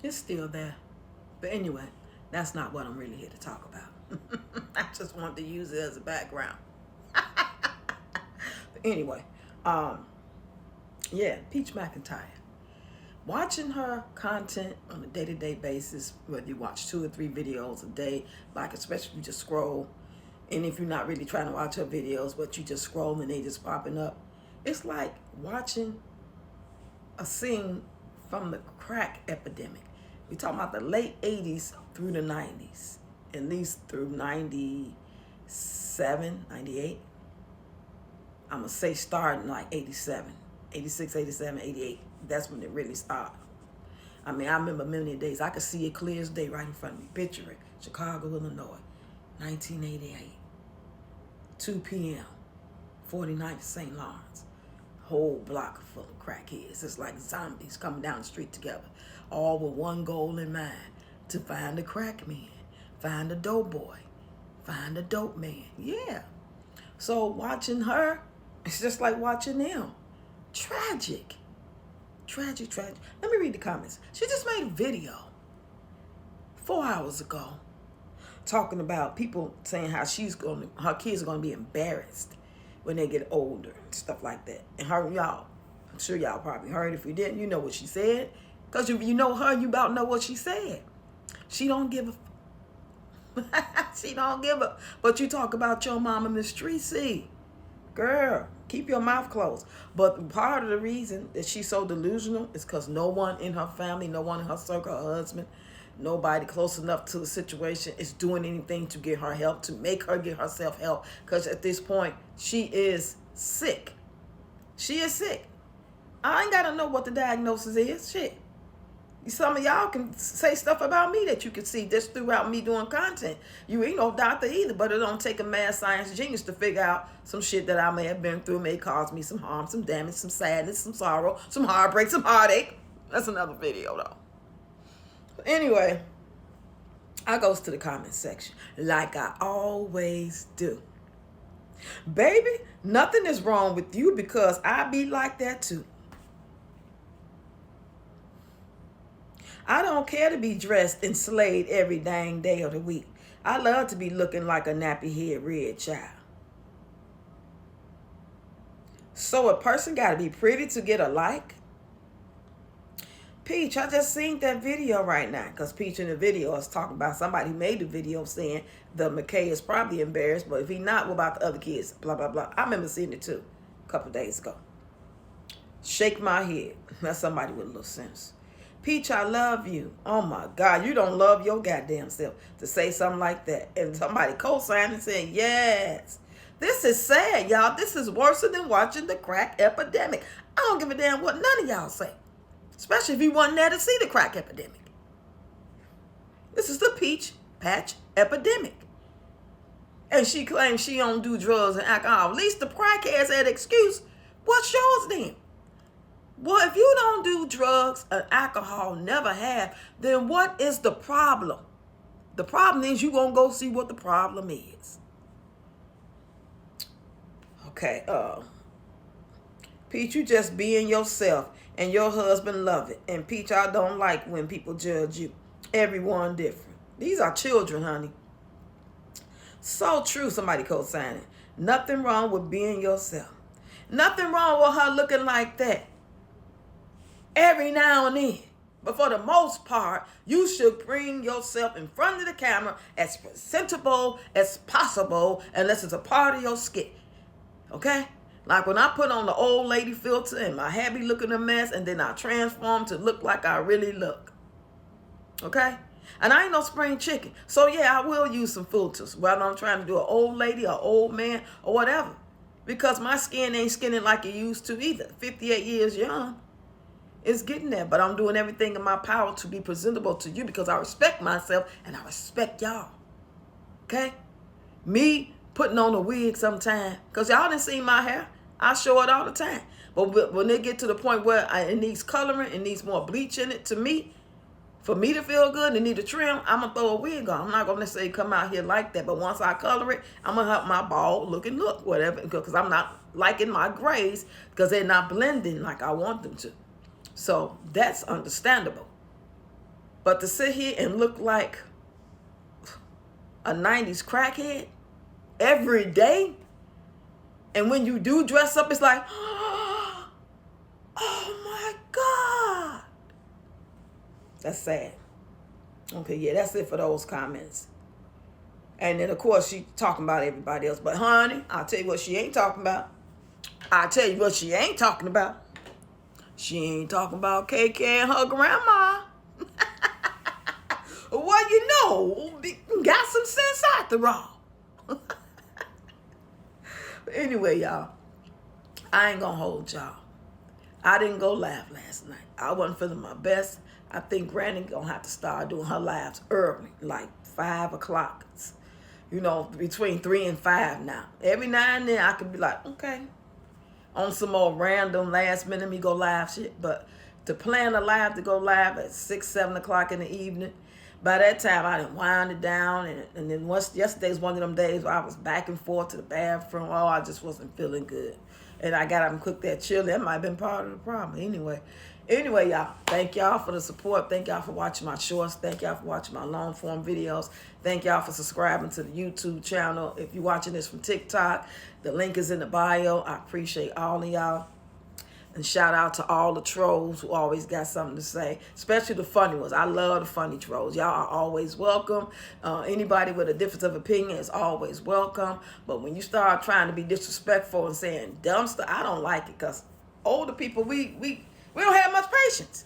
It's still there. But anyway, that's not what I'm really here to talk about. I just wanted to use it as a background. But anyway, um, yeah, Peach McIntyre. Watching her content on a day-to-day basis, whether you watch 2 or 3 videos a day, like especially if you just scroll, and if you're not really trying to watch her videos, but you just scroll and they just popping up, it's like watching a scene from the crack epidemic. We talking about the late 80s through the 90s, at least through 97, 98. I'm going to say starting like 87, 86, 87, 88. That's when it really started. I mean, I remember many days. I could see it clear as day right in front of me. Picture it. Chicago, Illinois, 1988. 2 p.m., 49th St. Lawrence. Whole block full of crackheads. It's like zombies coming down the street together, all with one goal in mind: to find the crack man, find the dope boy, find the dope man. Yeah. So watching her, it's just like watching them. Tragic. Tragic, tragic. Let me read the comments. She just made a video 4 hours ago talking about people saying how her kids are gonna be embarrassed when they get older and stuff like that. And y'all, I'm sure y'all probably heard. If you didn't, you know what she said. Because if you know her, you about know what she said. She don't give a she don't give a. But you talk about your mama, Miss Tracy. Girl, keep your mouth closed. But part of the reason that she's so delusional is because no one in her family, no one in her circle, her husband, nobody close enough to the situation is doing anything to get her help, to make her get herself help. Because at this point, she is sick. She is sick. I ain't got to know what the diagnosis is. Shit. Some of y'all can say stuff about me that you can see just throughout me doing content. You ain't no doctor either, but it don't take a mad science genius to figure out some shit that I may have been through, may cause me some harm, some damage, some sadness, some sorrow, some heartbreak, some heartache. That's another video though. Anyway, I goes to the comment section like I always do. Baby, nothing is wrong with you because I be like that too. I don't care to be dressed and slayed every dang day of the week. I love to be looking like a nappy head red child. So a person got to be pretty to get a like? Peach, I just seen that video right now because Peach in the video is talking about somebody who made the video saying the McKay is probably embarrassed, but if he not, what about the other kids? Blah, blah, blah. I remember seeing it too a couple days ago. Shake my head. That's somebody with a little sense. Peach, I love you. Oh my God, you don't love your goddamn self to say something like that. And somebody co-signed and saying, yes. This is sad, y'all. This is worse than watching the crack epidemic. I don't give a damn what none of y'all say. Especially if you wasn't there to see the crack epidemic. This is the peach patch epidemic. And she claims she don't do drugs and alcohol. At least the crackheads had an excuse. What's yours then? Well, if you don't do drugs and alcohol, never have, then what is the problem? The problem is you gonna go see what the problem is. Okay, Peach, you just being yourself and your husband love it. And Peach, I don't like when people judge you. Everyone different. These are children, honey. So true, somebody co-signing. Nothing wrong with being yourself. Nothing wrong with her looking like that. Every now and then. But for the most part, you should bring yourself in front of the camera as presentable as possible unless it's a part of your skit. Okay? Like when I put on the old lady filter and my happy looking a mess and then I transform to look like I really look. Okay? And I ain't no spring chicken. So yeah, I will use some filters whether I'm trying to do an old lady or old man or whatever. Because my skin ain't skinning like it used to either. 58 years young. It's getting there, but I'm doing everything in my power to be presentable to you because I respect myself and I respect y'all. Okay? Me putting on a wig sometime, because y'all didn't see my hair. I show it all the time. But when they get to the point where it needs coloring, it needs more bleach in it, to me, for me to feel good, it need a trim, I'm going to throw a wig on. I'm not going to necessarily come out here like that. But once I color it, I'm going to have my bald looking look, whatever, because I'm not liking my grays because they're not blending like I want them to. So that's understandable. But to sit here and look like a 90s crackhead every day, and when you do dress up, it's like, oh my God. That's sad. Okay, yeah, that's it for those comments. And then, of course, she talking about everybody else. But, honey, I'll tell you what she ain't talking about. I'll tell you what she ain't talking about. She ain't talking about KK and her grandma. Well, you know, got some sense after all. But anyway, y'all, I ain't gonna hold y'all. I didn't go live last night. I wasn't feeling my best. I think Granny gonna have to start doing her lives early, like 5 o'clock. You know, between 3 and 5 now. Every now and then I could be like, okay, on some more random last minute me go live shit. But to plan a live to go live at 6, 7 o'clock in the evening, by that time I done wound it down. And then yesterday's one of them days where I was back and forth to the bathroom. Oh, I just wasn't feeling good. And I got up and cooked that chili. That might have been part of the problem. Anyway, y'all, thank y'all for the support. Thank y'all for watching my shorts. Thank y'all for watching my long form videos. Thank y'all for subscribing to the YouTube channel. If you're watching this from TikTok, the link is in the bio. I appreciate all of y'all. And shout out to all the trolls who always got something to say, especially the funny ones. I love the funny trolls. Y'all are always welcome. Anybody with a difference of opinion is always welcome. But when you start trying to be disrespectful and saying dumb stuff, I don't like it, because older people, we don't have much patience.